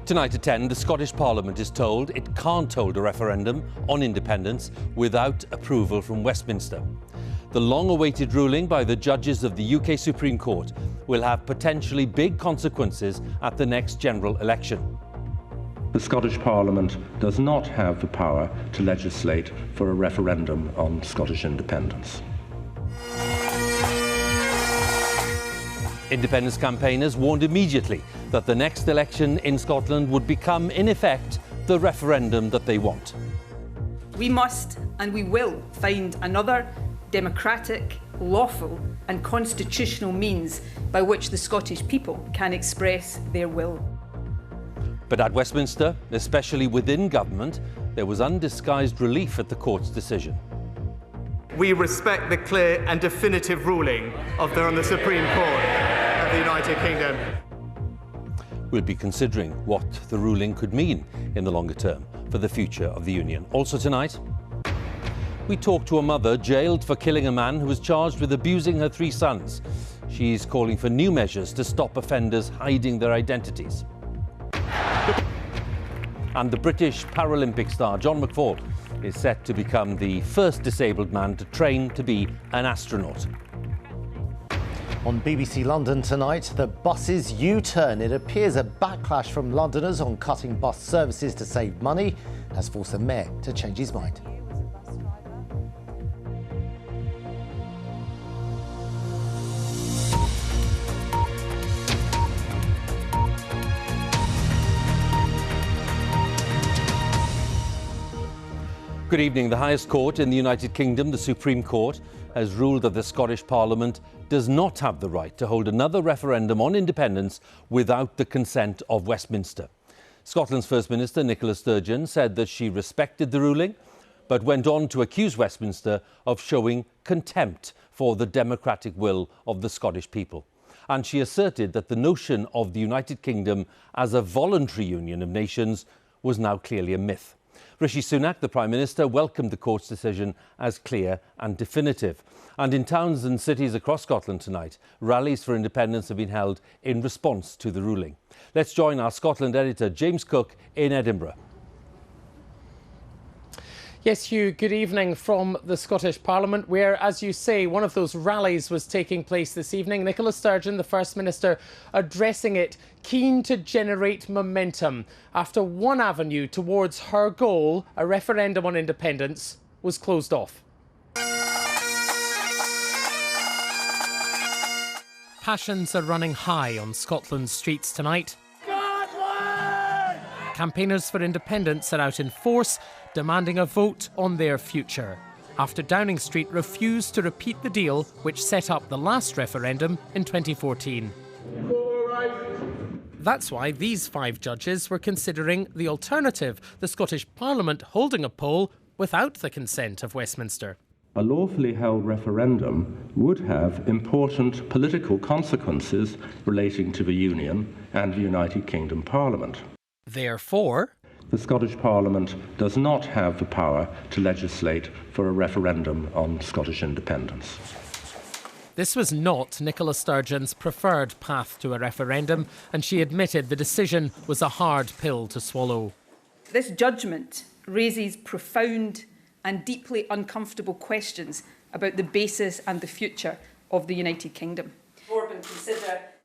Tonight at 10, the Scottish Parliament is told it can't hold a referendum on independence without approval from Westminster. The long-awaited ruling by the judges of the UK Supreme Court will have potentially big consequences at the next general election. The Scottish Parliament does not have the power to legislate for a referendum on Scottish independence. Independence campaigners warned immediately that the next election in Scotland would become, in effect, the referendum that they want. We must and we will find another democratic, lawful and constitutional means by which the Scottish people can express their will. But at Westminster, especially within government, there was undisguised relief at the court's decision. We respect the clear and definitive ruling of the Supreme Court of the United Kingdom. We'll be considering what the ruling could mean in the longer term for the future of the Union. Also tonight, we talk to a mother jailed for killing a man who was charged with abusing her 3 sons. She's calling for new measures to stop offenders hiding their identities. And the British Paralympic star John McFall is set to become the first disabled man to train to be an astronaut. On BBC London tonight, the buses U-turn. It appears a backlash from Londoners on cutting bus services to save money has forced the mayor to change his mind. Good evening. The highest court in the United Kingdom, the Supreme Court, has ruled that the Scottish Parliament does not have the right to hold another referendum on independence without the consent of Westminster. Scotland's First Minister, Nicola Sturgeon, said that she respected the ruling, but went on to accuse Westminster of showing contempt for the democratic will of the Scottish people. And she asserted that the notion of the United Kingdom as a voluntary union of nations was now clearly a myth. Rishi Sunak, the Prime Minister, welcomed the court's decision as clear and definitive. And in towns and cities across Scotland tonight, rallies for independence have been held in response to the ruling. Let's join our Scotland editor, James Cook, in Edinburgh. Yes, Hugh, good evening from the Scottish Parliament, where, as you say, one of those rallies was taking place this evening. Nicola Sturgeon, the First Minister, addressing it, keen to generate momentum after one avenue towards her goal, a referendum on independence, was closed off. Passions are running high on Scotland's streets tonight. Scotland! Campaigners for independence are out in force, demanding a vote on their future, after Downing Street refused to repeat the deal which set up the last referendum in 2014. That's why these 5 judges were considering the alternative, the Scottish Parliament holding a poll without the consent of Westminster. A lawfully held referendum would have important political consequences relating to the Union and the United Kingdom Parliament. Therefore, the Scottish Parliament does not have the power to legislate for a referendum on Scottish independence. This was not Nicola Sturgeon's preferred path to a referendum, and she admitted the decision was a hard pill to swallow. This judgment raises profound and deeply uncomfortable questions about the basis and the future of the United Kingdom.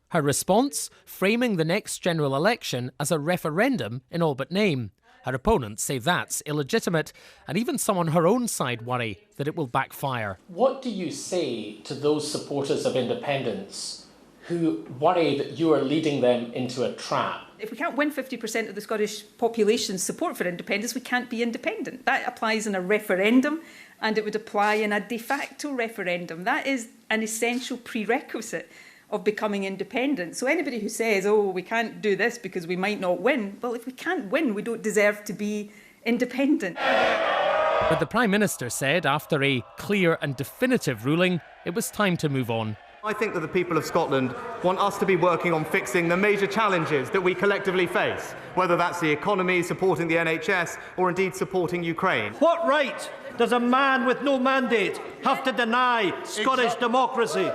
Her response, framing the next general election as a referendum in all but name. Her opponents say that's illegitimate, and even some on her own side worry that it will backfire. What do you say to those supporters of independence who worry that you are leading them into a trap? If we can't win 50% of the Scottish population's support for independence, we can't be independent. That applies in a referendum, and it would apply in a de facto referendum. That is an essential prerequisite of becoming independent. So anybody who says, oh, we can't do this because we might not win, well, if we can't win, we don't deserve to be independent. But the Prime Minister said after a clear and definitive ruling, it was time to move on. I think that the people of Scotland want us to be working on fixing the major challenges that we collectively face, whether that's the economy, supporting the NHS, or indeed supporting Ukraine. What right does a man with no mandate have to deny Scottish democracy?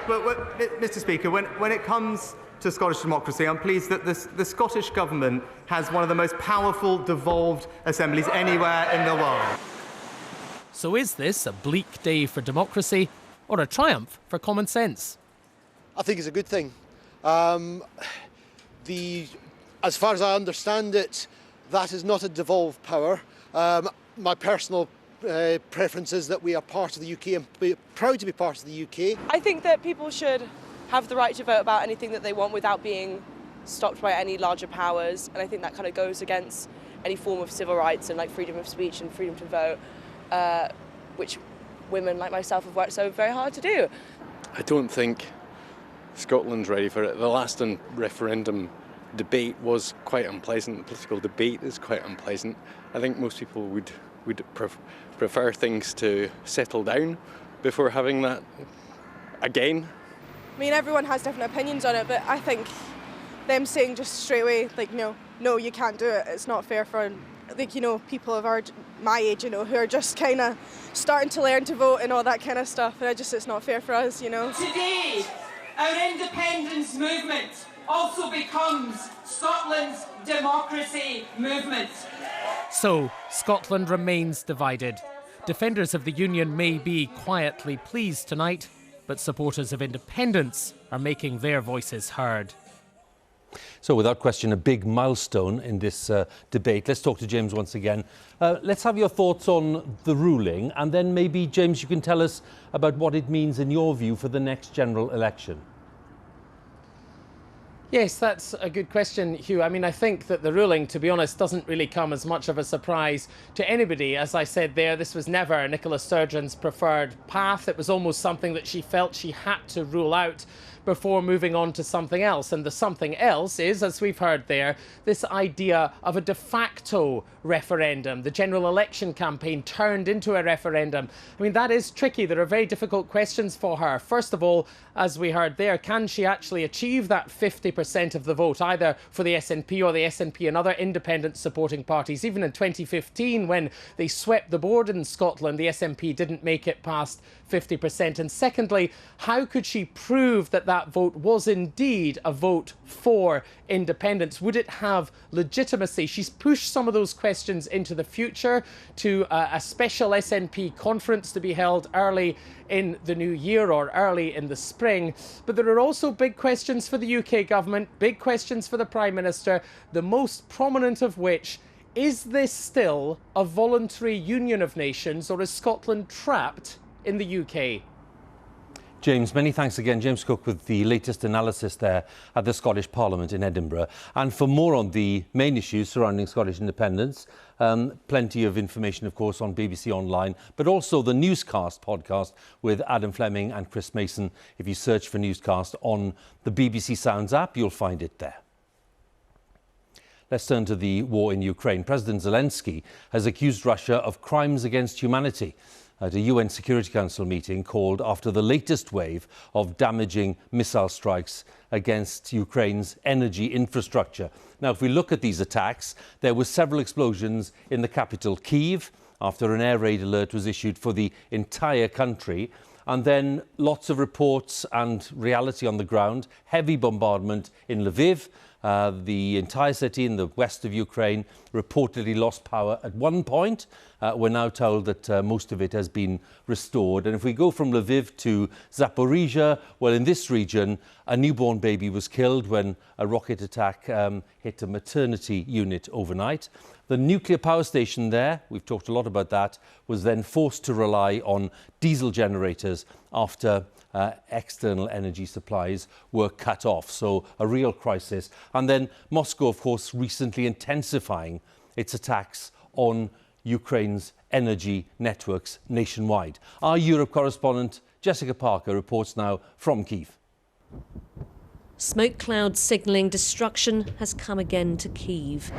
But Mr. Speaker, when it comes to Scottish democracy, I'm pleased that the Scottish Government has one of the most powerful devolved assemblies anywhere in the world. So is this a bleak day for democracy or a triumph for common sense? I think it's a good thing. As far as I understand it, that is not a devolved power. My personal preference is that we are part of the UK and be proud to be part of the UK. I think that people should have the right to vote about anything that they want without being stopped by any larger powers, and I think that kind of goes against any form of civil rights and like freedom of speech and freedom to vote, which women like myself have worked so very hard to do. I don't think Scotland's ready for it. The last referendum debate was quite unpleasant. The political debate is quite unpleasant. I think most people would prefer things to settle down before having that again. I mean, everyone has different opinions on it, but I think them saying just straight away, like, no, you can't do it. It's not fair for, like, people of my age, who are just kind of starting to learn to vote and all that kind of stuff. And it's not fair for us, Today, our independence movement also becomes Scotland's democracy movement. So, Scotland remains divided. Defenders of the Union may be quietly pleased tonight, but supporters of independence are making their voices heard. So without question, a big milestone in this debate. Let's talk to James once again. Let's have your thoughts on the ruling, and then maybe, James, you can tell us about what it means in your view for the next general election. Yes, that's a good question, Hugh. I mean, I think that the ruling, to be honest, doesn't really come as much of a surprise to anybody. As I said there, this was never Nicola Sturgeon's preferred path. It was almost something that she felt she had to rule out before moving on to something else. And the something else is, as we've heard there, this idea of a de facto referendum. The general election campaign turned into a referendum. I mean, that is tricky. There are very difficult questions for her. First of all, as we heard there, can she actually achieve that 50% of the vote, either for the SNP or the SNP and other independent supporting parties? Even in 2015, when they swept the board in Scotland, the SNP didn't make it past 50%. And secondly, how could she prove that that vote was indeed a vote for independence? Would it have legitimacy? She's pushed some of those questions into the future to a special SNP conference to be held early in the new year or early in the spring. But there are also big questions for the UK government, big questions for the Prime Minister, the most prominent of which: is this still a voluntary union of nations, or is Scotland trapped in the UK? James, many thanks again. James Cook with the latest analysis there at the Scottish Parliament in Edinburgh. And for more on the main issues surrounding Scottish independence, plenty of information, of course, on BBC Online, but also the Newscast podcast with Adam Fleming and Chris Mason. If you search for Newscast on the BBC Sounds app, you'll find it there. Let's turn to the war in Ukraine. President Zelensky has accused Russia of crimes against humanity at a UN Security Council meeting called after the latest wave of damaging missile strikes against Ukraine's energy infrastructure. Now, if we look at these attacks, there were several explosions in the capital, Kyiv, after an air raid alert was issued for the entire country. And then lots of reports and reality on the ground, heavy bombardment in Lviv. The entire city in the west of Ukraine reportedly lost power at one point. We're now told that most of it has been restored. And if we go from Lviv to Zaporizhia, well, in this region, a newborn baby was killed when a rocket attack hit a maternity unit overnight. The nuclear power station there, we've talked a lot about that, was then forced to rely on diesel generators after external energy supplies were cut off. So a real crisis. And then Moscow, of course, recently intensifying its attacks on Ukraine's energy networks nationwide. Our Europe correspondent Jessica Parker reports now from Kyiv. Smoke clouds signalling destruction has come again to Kyiv.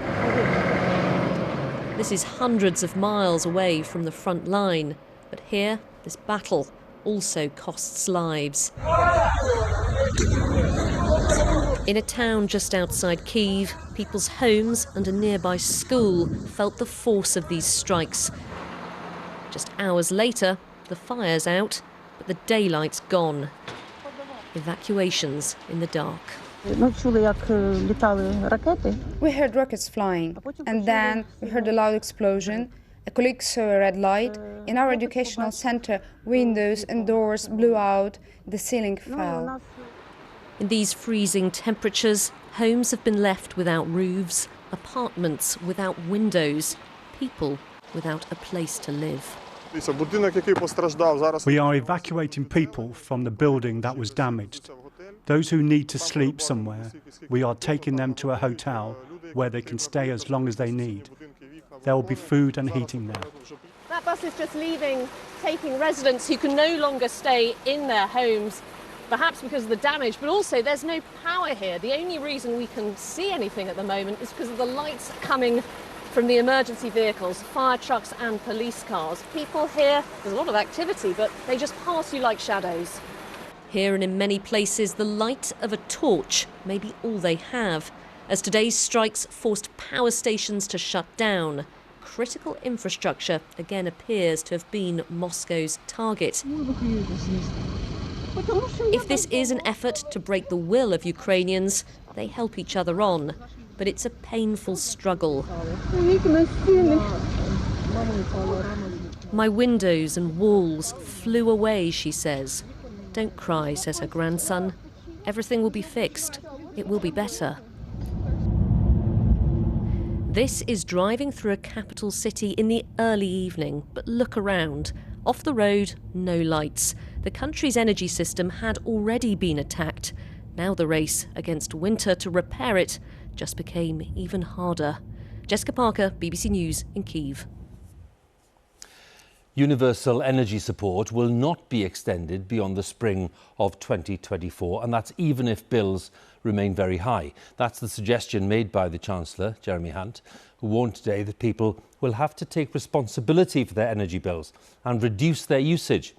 This is hundreds of miles away from the front line, but here, this battle also costs lives. In a town just outside Kyiv, people's homes and a nearby school felt the force of these strikes. Just hours later, the fire's out, but the daylight's gone. Evacuations in the dark. We heard rockets flying, and then we heard a loud explosion. A colleague saw a red light. In our educational center, windows and doors blew out, the ceiling fell. In these freezing temperatures, homes have been left without roofs, apartments without windows, people without a place to live. We are evacuating people from the building that was damaged. Those who need to sleep somewhere, we are taking them to a hotel where they can stay as long as they need. There will be food and heating there. That bus is just leaving, taking residents who can no longer stay in their homes, perhaps because of the damage, but also there's no power here. The only reason we can see anything at the moment is because of the lights coming from the emergency vehicles, fire trucks and police cars. People here, there's a lot of activity, but they just pass you like shadows. Here and in many places, the light of a torch may be all they have, as today's strikes forced power stations to shut down. Critical infrastructure again appears to have been Moscow's target. If this is an effort to break the will of Ukrainians, they help each other on. But it's a painful struggle. My windows and walls flew away, she says. Don't cry, says her grandson. Everything will be fixed. It will be better. This is driving through a capital city in the early evening, but look around. Off the road, no lights. The country's energy system had already been attacked. Now the race against winter to repair it just became even harder. Jessica Parker, BBC News in Kyiv. Universal energy support will not be extended beyond the spring of 2024, and that's even if bills remain very high. That's the suggestion made by the Chancellor, Jeremy Hunt, who warned today that people will have to take responsibility for their energy bills and reduce their usage.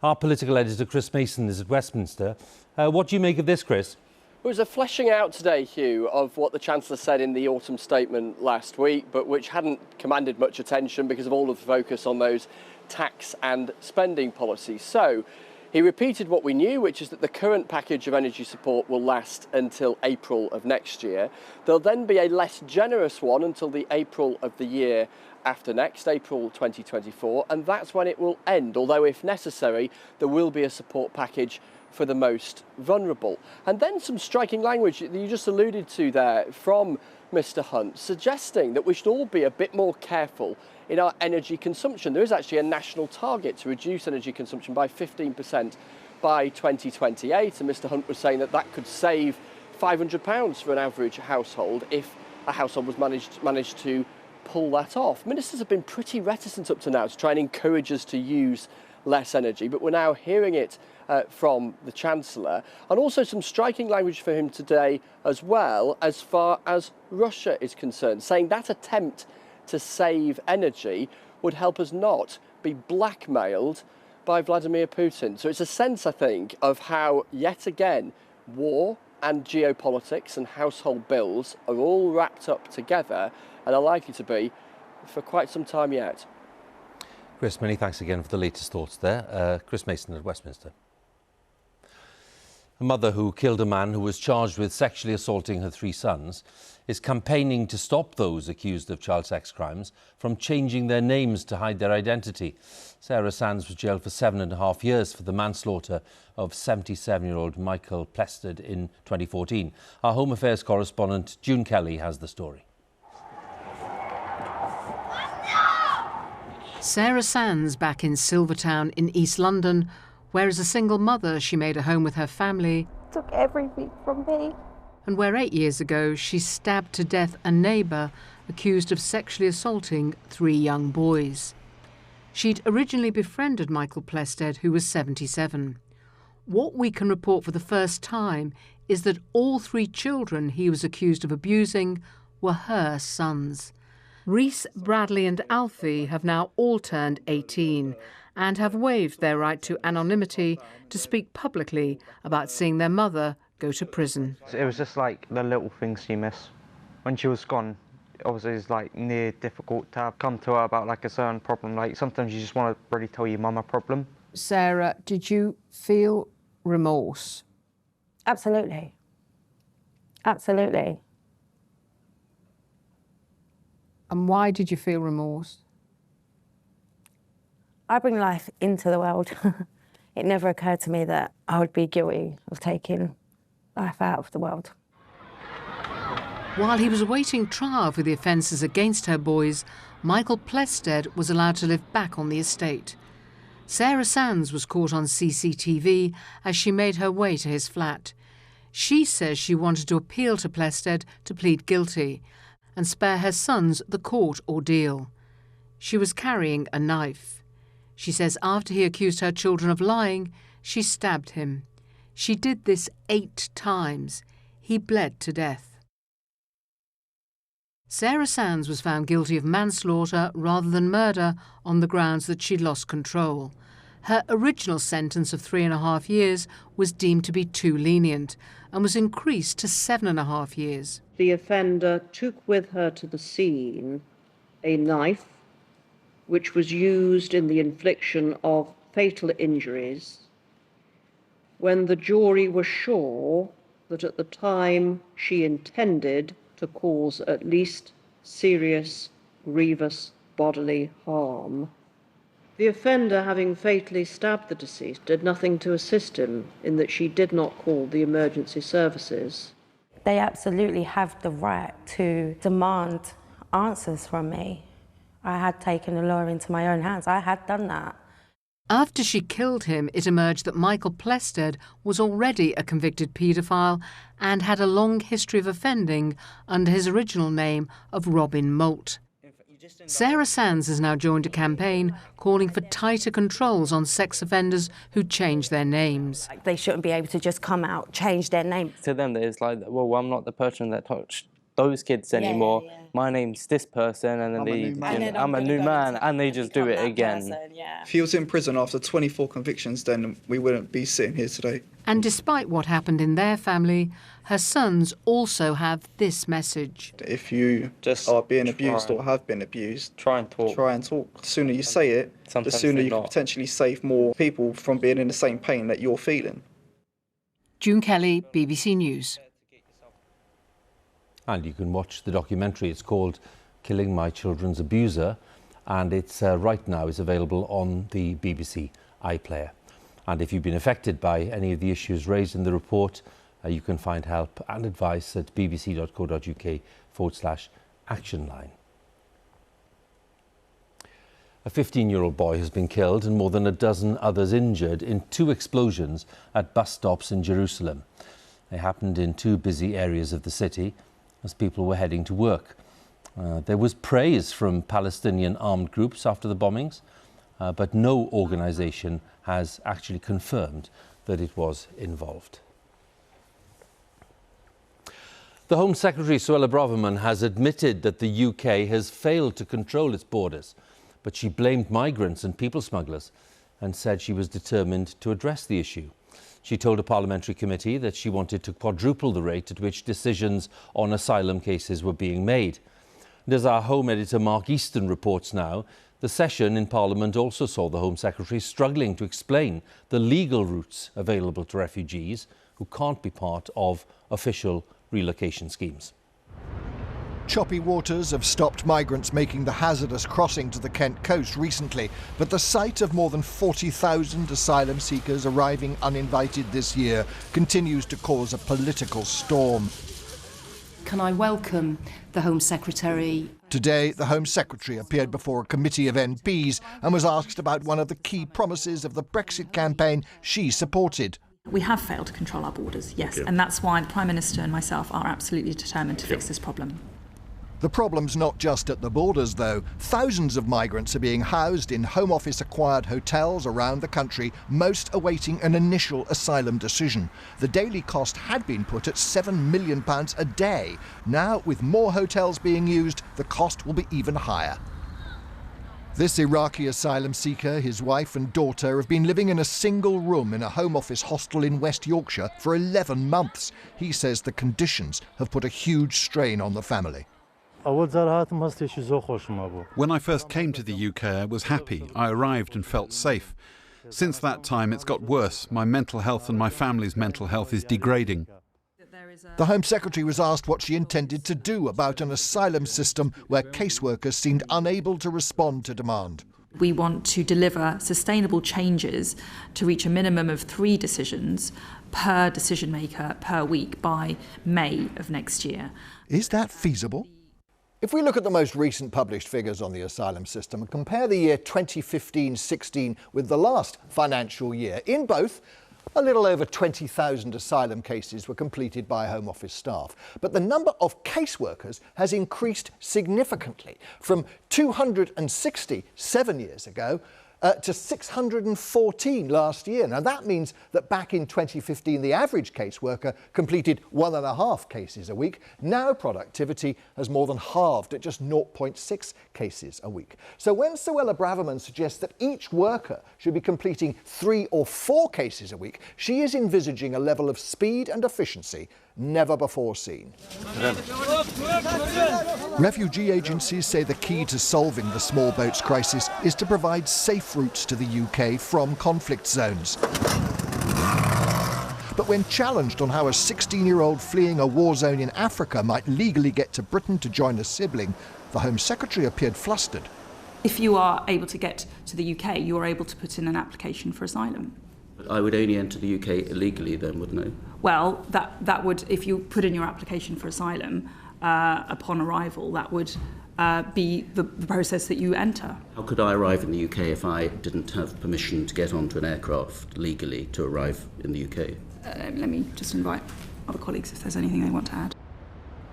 Our political editor, Chris Mason, is at Westminster. What do you make of this, Chris? It was a fleshing out today, Hugh, of what the Chancellor said in the autumn statement last week, but which hadn't commanded much attention because of all of the focus on those tax and spending policies. So he repeated what we knew, which is that the current package of energy support will last until April of next year. There'll then be a less generous one until the April of the year after next, April 2024, and that's when it will end, although if necessary, there will be a support package for the most vulnerable. And then some striking language that you just alluded to there from Mr. Hunt, suggesting that we should all be a bit more careful in our energy consumption. There is actually a national target to reduce energy consumption by 15% by 2028, and Mr. Hunt was saying that that could save £500 for an average household if a household was managed to pull that off. Ministers have been pretty reticent up to now to try and encourage us to use less energy, but we're now hearing it from the Chancellor, and also some striking language for him today as well as far as Russia is concerned, saying that attempt to save energy would help us not be blackmailed by Vladimir Putin. So it's a sense, I think, of how, yet again, war and geopolitics and household bills are all wrapped up together and are likely to be for quite some time yet. Chris, many thanks again for the latest thoughts there. Chris Mason at Westminster. A mother who killed a man who was charged with sexually assaulting her 3 sons is campaigning to stop those accused of child sex crimes from changing their names to hide their identity. Sarah Sands was jailed for 7.5 years for the manslaughter of 77-year-old Michael Plested in 2014. Our Home Affairs correspondent June Kelly has the story. Sarah Sands back in Silvertown in East London, where as a single mother she made a home with her family. Took everything from me. And where 8 years ago she stabbed to death a neighbour accused of sexually assaulting 3 young boys. She'd originally befriended Michael Plested, who was 77. What we can report for the first time is that all 3 children he was accused of abusing were her sons. Reese, Bradley and Alfie have now all turned 18 and have waived their right to anonymity to speak publicly about seeing their mother go to prison. It was just like the little things you miss. When she was gone, obviously it's like near difficult to have come to her about like a certain problem. Like sometimes you just want to really tell your mum a problem. Sarah, did you feel remorse Absolutely. Absolutely. And why did you feel remorse? I bring life into the world. It never occurred to me that I would be guilty of taking life out of the world. While he was awaiting trial for the offences against her boys, Michael Plested was allowed to live back on the estate. Sarah Sands was caught on CCTV as she made her way to his flat. She says she wanted to appeal to Plested to plead guilty and spare her sons the court ordeal. She was carrying a knife. She says after he accused her children of lying, she stabbed him. She did this 8 times. He bled to death. Sarah Sands was found guilty of manslaughter rather than murder on the grounds that she'd lost control. Her original sentence of 3.5 years was deemed to be too lenient and was increased to 7.5 years. The offender took with her to the scene a knife which was used in the infliction of fatal injuries when the jury was sure that at the time she intended to cause at least serious, grievous bodily harm. The offender, having fatally stabbed the deceased, did nothing to assist him in that she did not call the emergency services. They absolutely have the right to demand answers from me. I had taken the law into my own hands. I had done that. After she killed him, it emerged that Michael Plested was already a convicted paedophile and had a long history of offending under his original name of Robin Moult. Sarah Sands has now joined a campaign calling for tighter controls on sex offenders who change their names. They shouldn't be able to just come out, change their name. To them, it's like, well, I'm not the person that touched those kids anymore. My name's this person, and then I'm a new man, and they just do it again. If he was in prison after 24 convictions, then we wouldn't be sitting here today. And despite what happened in their family, her sons also have this message. If you just are being abused or have been abused, try and talk. The sooner you say it, the sooner you can potentially save more people from being in the same pain that you're feeling. June Kelly, BBC News. And you can watch the documentary. It's called Killing My Children's Abuser, and it's right now is available on the BBC iPlayer. And if you've been affected by any of the issues raised in the report, you can find help and advice at bbc.co.uk/action line. A 15-year-old boy has been killed and more than a dozen others injured in 2 explosions at bus stops in Jerusalem. They happened in 2 busy areas of the city as people were heading to work. There was praise from Palestinian armed groups after the bombings, but no organisation has actually confirmed that it was involved. The Home Secretary, Suella Braverman, has admitted that the UK has failed to control its borders, but she blamed migrants and people smugglers and said she was determined to address the issue. She told a parliamentary committee that she wanted to quadruple the rate at which decisions on asylum cases were being made. And as our Home editor Mark Easton reports now, the session in Parliament also saw the Home Secretary struggling to explain the legal routes available to refugees who can't be part of official relocation schemes. Choppy waters have stopped migrants making the hazardous crossing to the Kent coast recently, but the sight of more than 40,000 asylum seekers arriving uninvited this year continues to cause a political storm. Can I welcome the Home Secretary? Today, the Home Secretary appeared before a committee of MPs and was asked about one of the key promises of the Brexit campaign she supported. We have failed to control our borders, yes, and that's why the Prime Minister and myself are absolutely determined to fix this problem. The problem's not just at the borders, though. Thousands of migrants are being housed in Home Office-acquired hotels around the country, most awaiting an initial asylum decision. The daily cost had been put at £7 million a day. Now, with more hotels being used, the cost will be even higher. This Iraqi asylum seeker, his wife and daughter have been living in a single room in a Home Office hostel in West Yorkshire for 11 months. He says the conditions have put a huge strain on the family. When I first came to the UK, I was happy. I arrived and felt safe. Since that time, it's got worse. My mental health and my family's mental health is degrading. The Home Secretary was asked what she intended to do about an asylum system where caseworkers seemed unable to respond to demand. We want to deliver sustainable changes to reach a minimum of 3 decisions per decision maker per week by May of next year. Is that feasible? If we look at the most recent published figures on the asylum system and compare the year 2015-16 with the last financial year, in both, a little over 20,000 asylum cases were completed by Home Office staff. But the number of caseworkers has increased significantly, from 260 7 years ago to 614 last year. Now that means that back in 2015 the average caseworker completed 1.5 cases a week. Now productivity has more than halved at just 0.6 cases a week. So when Suella Braverman suggests that each worker should be completing 3 or 4 cases a week, she is envisaging a level of speed and efficiency never before seen. Refugee agencies say the key to solving the small boats crisis is to provide safe routes to the UK from conflict zones. But when challenged on how a 16-year-old fleeing a war zone in Africa might legally get to Britain to join a sibling, the Home Secretary appeared flustered. If you are able to get to the UK, you are able to put in an application for asylum. But I would only enter the UK illegally then, wouldn't I? Well, that would, if you put in your application for asylum upon arrival, that would be the process that you enter. How could I arrive in the UK if I didn't have permission to get onto an aircraft legally to arrive in the UK? Let me just invite other colleagues if there's anything they want to add.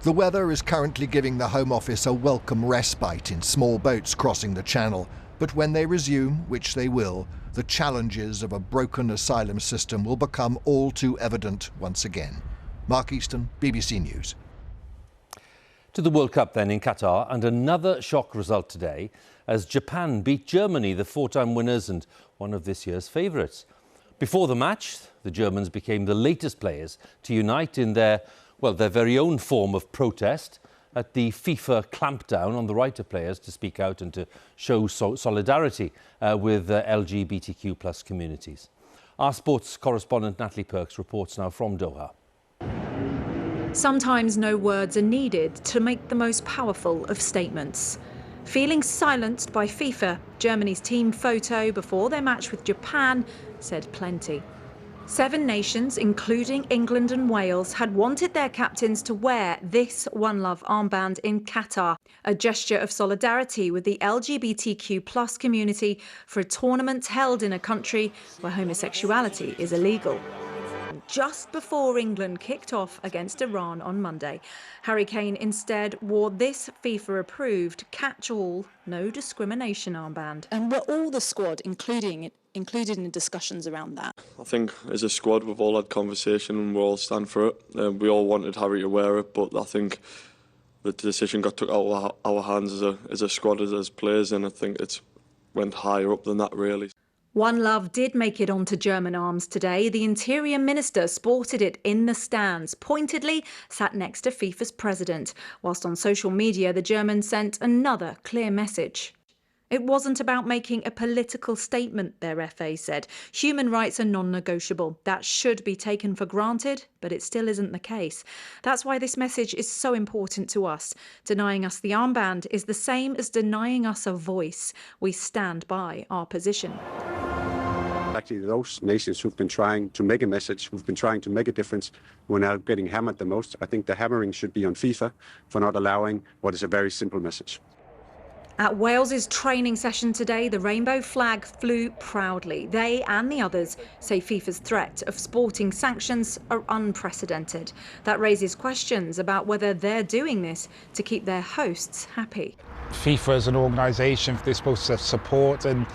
The weather is currently giving the Home Office a welcome respite in small boats crossing the Channel. But when they resume, which they will, the challenges of a broken asylum system will become all too evident once again. Mark Easton, BBC News. To the World Cup then in Qatar, and another shock result today as Japan beat Germany, the 4-time winners and one of this year's favourites. Before the match, the Germans became the latest players to unite in their very own form of protest at the FIFA clampdown on the right of players to speak out and to show solidarity with LGBTQ plus communities. Our sports correspondent Natalie Perks reports now from Doha. Sometimes no words are needed to make the most powerful of statements. Feeling silenced by FIFA, Germany's team photo before their match with Japan said plenty. 7 nations, including England and Wales, had wanted their captains to wear this One Love armband in Qatar, a gesture of solidarity with the LGBTQ plus community for a tournament held in a country where homosexuality is illegal. Just before England kicked off against Iran on Monday, Harry Kane instead wore this FIFA-approved catch-all, no discrimination armband. And were all the squad included in discussions around that? I think as a squad we've all had conversation and we all stand for it. We all wanted Harry to wear it, but I think the decision got took out of our hands as a squad, as players, and I think it's went higher up than that really. One Love did make it onto German arms today. The Interior Minister sported it in the stands, pointedly sat next to FIFA's president, whilst on social media the Germans sent another clear message. It wasn't about making a political statement, their FA said. Human rights are non-negotiable. That should be taken for granted, but it still isn't the case. That's why this message is so important to us. Denying us the armband is the same as denying us a voice. We stand by our position. Actually, those nations who've been trying to make a message, who've been trying to make a difference, who are now getting hammered the most. I think the hammering should be on FIFA for not allowing what is a very simple message. At Wales's training session today, the rainbow flag flew proudly. They and the others say FIFA's threat of sporting sanctions are unprecedented. That raises questions about whether they're doing this to keep their hosts happy. FIFA as an organisation, they're supposed to support and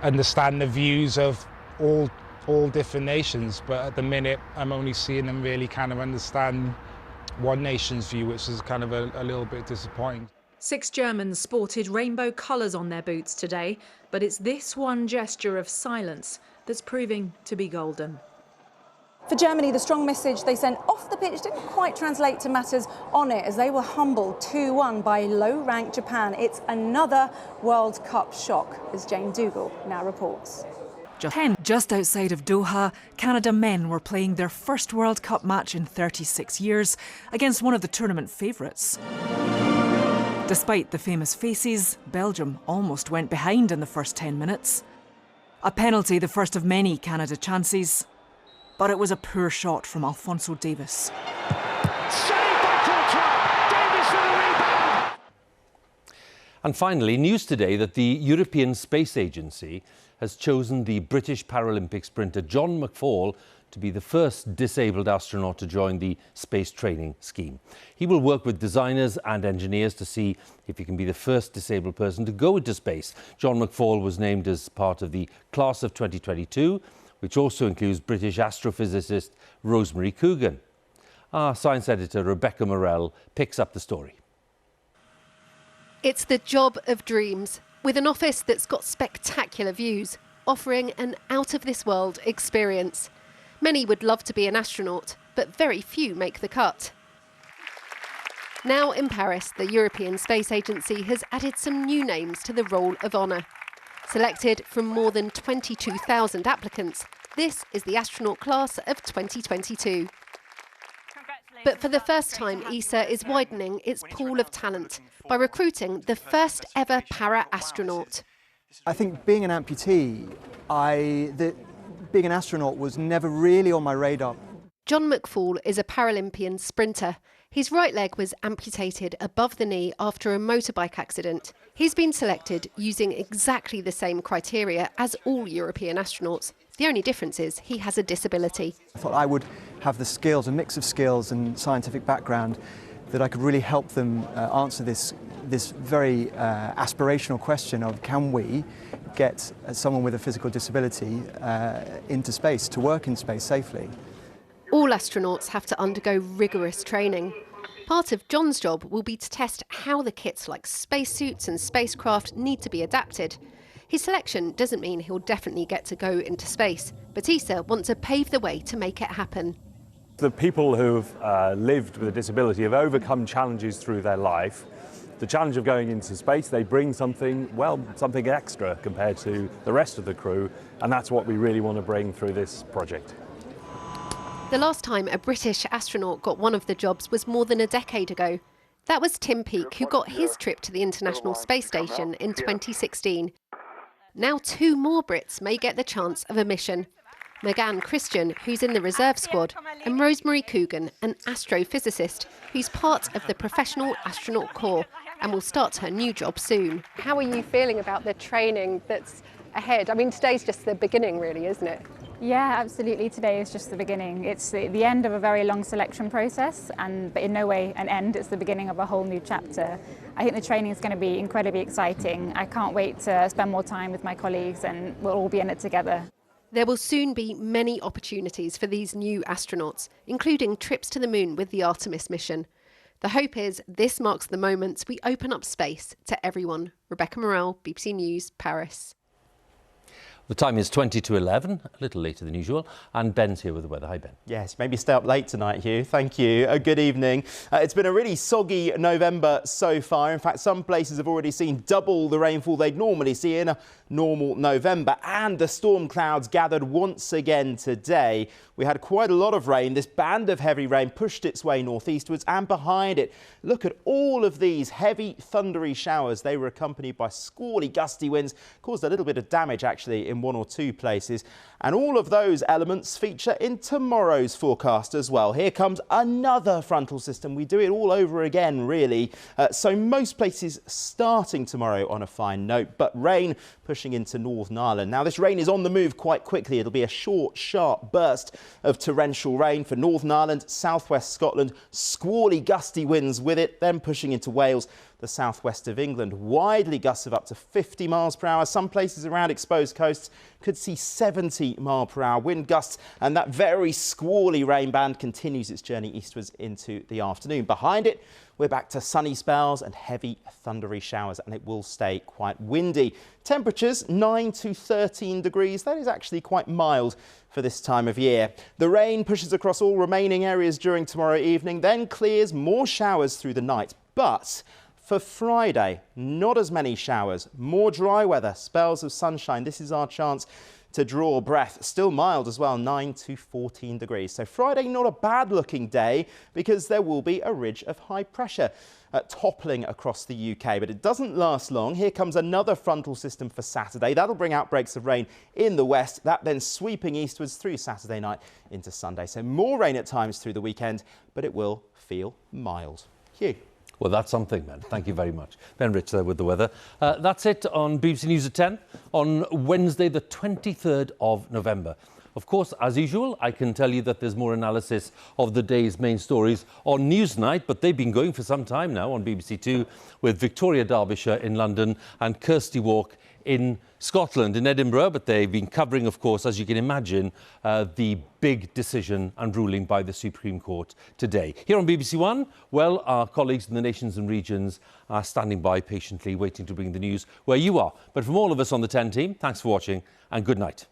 understand the views of all different nations, but at the minute I'm only seeing them really kind of understand one nation's view, which is kind of a little bit disappointing. 6 Germans sported rainbow colours on their boots today, but it's this one gesture of silence that's proving to be golden. For Germany, the strong message they sent off the pitch didn't quite translate to matters on it as they were humbled 2-1 by low-ranked Japan. It's another World Cup shock, as Jane Dougal now reports. Just outside of Doha, Canada men were playing their first World Cup match in 36 years against one of the tournament favourites. Despite the famous faces, Belgium almost went behind in the first 10 minutes. A penalty, the first of many Canada chances, but it was a poor shot from Alphonso Davies. And finally, news today that the European Space Agency has chosen the British Paralympic sprinter John McFall to be the first disabled astronaut to join the space training scheme. He will work with designers and engineers to see if he can be the first disabled person to go into space. John McFall was named as part of the class of 2022, which also includes British astrophysicist Rosemary Coogan. Our science editor Rebecca Morell picks up the story. It's the job of dreams, with an office that's got spectacular views, offering an out-of-this-world experience. Many would love to be an astronaut, but very few make the cut. Now in Paris, the European Space Agency has added some new names to the roll of honour. Selected from more than 22,000 applicants, this is the astronaut class of 2022. But for the first time, ESA is widening its pool of talent by recruiting the first ever para-astronaut. I think being an amputee, being an astronaut was never really on my radar. John McFall is a Paralympian sprinter. His right leg was amputated above the knee after a motorbike accident. He's been selected using exactly the same criteria as all European astronauts. The only difference is he has a disability. I thought I would have the skills, a mix of skills and scientific background, that I could really help them answer this very aspirational question of can we get someone with a physical disability into space, to work in space safely. All astronauts have to undergo rigorous training. Part of John's job will be to test how the kits like spacesuits and spacecraft need to be adapted. His selection doesn't mean he'll definitely get to go into space, but ESA want to pave the way to make it happen. The people who've lived with a disability have overcome challenges through their life. The challenge of going into space, they bring something extra compared to the rest of the crew, and that's what we really want to bring through this project. The last time a British astronaut got one of the jobs was more than a decade ago. That was Tim Peake, who got his trip to the International Space Station in 2016. Now 2 more Brits may get the chance of a mission. McGann Christian, who's in the reserve squad, and Rosemary Coogan, an astrophysicist who's part of the Professional Astronaut Corps and will start her new job soon. How are you feeling about the training that's ahead? I mean, today's just the beginning, really, isn't it? Yeah, absolutely. Today is just the beginning. It's the end of a very long selection process, but in no way an end. It's the beginning of a whole new chapter. I think the training is going to be incredibly exciting. I can't wait to spend more time with my colleagues, and we'll all be in it together. There will soon be many opportunities for these new astronauts, including trips to the moon with the Artemis mission. The hope is this marks the moment we open up space to everyone. Rebecca Morell, BBC News, Paris. The time is 20 to 11, a little later than usual, and Ben's here with the weather. Hi, Ben. Yes, maybe stay up late tonight, Hugh. Thank you. Good evening. It's been a really soggy November so far. In fact, some places have already seen double the rainfall they'd normally see in a normal November, and the storm clouds gathered once again today. We had quite a lot of rain. This band of heavy rain pushed its way northeastwards, and behind it, look at all of these heavy thundery showers. They were accompanied by squally gusty winds, caused a little bit of damage actually in one or two places, and all of those elements feature in tomorrow's forecast as well. Here comes another frontal system. We do it all over again, really. So most places starting tomorrow on a fine note, but rain pushing into Northern Ireland. Now, this rain is on the move quite quickly. It'll be a short, sharp burst of torrential rain for Northern Ireland, southwest Scotland, squally gusty winds with it, then pushing into Wales, the southwest of England. Widely gusts of up to 50 miles per hour. Some places around exposed coasts could see 70 mile per hour wind gusts, and that very squally rain band continues its journey eastwards into the afternoon. Behind it, we're back to sunny spells and heavy thundery showers, and it will stay quite windy. Temperatures 9 to 13 degrees. That is actually quite mild for this time of year. The rain pushes across all remaining areas during tomorrow evening, then clears, more showers through the night. But for Friday, not as many showers, more dry weather, spells of sunshine. This is our chance to draw breath. Still mild as well, 9 to 14 degrees. So Friday, not a bad looking day because there will be a ridge of high pressure toppling across the UK, but it doesn't last long. Here comes another frontal system for Saturday. That'll bring outbreaks of rain in the west, that then sweeping eastwards through Saturday night into Sunday. So more rain at times through the weekend, but it will feel mild. Hugh. Well, that's something, Ben. Thank you very much. Ben Rich there with the weather. That's it on BBC News at 10 on Wednesday, the 23rd of November. Of course, as usual, I can tell you that there's more analysis of the day's main stories on Newsnight, but they've been going for some time now on BBC Two with Victoria Derbyshire in London and Kirsty Walk in Scotland, in Edinburgh. But they've been covering, of course, as you can imagine, the big decision and ruling by the Supreme Court today. Here on BBC One, well, our colleagues in the nations and regions are standing by patiently waiting to bring the news where you are. But from all of us on the 10 team, thanks for watching and good night.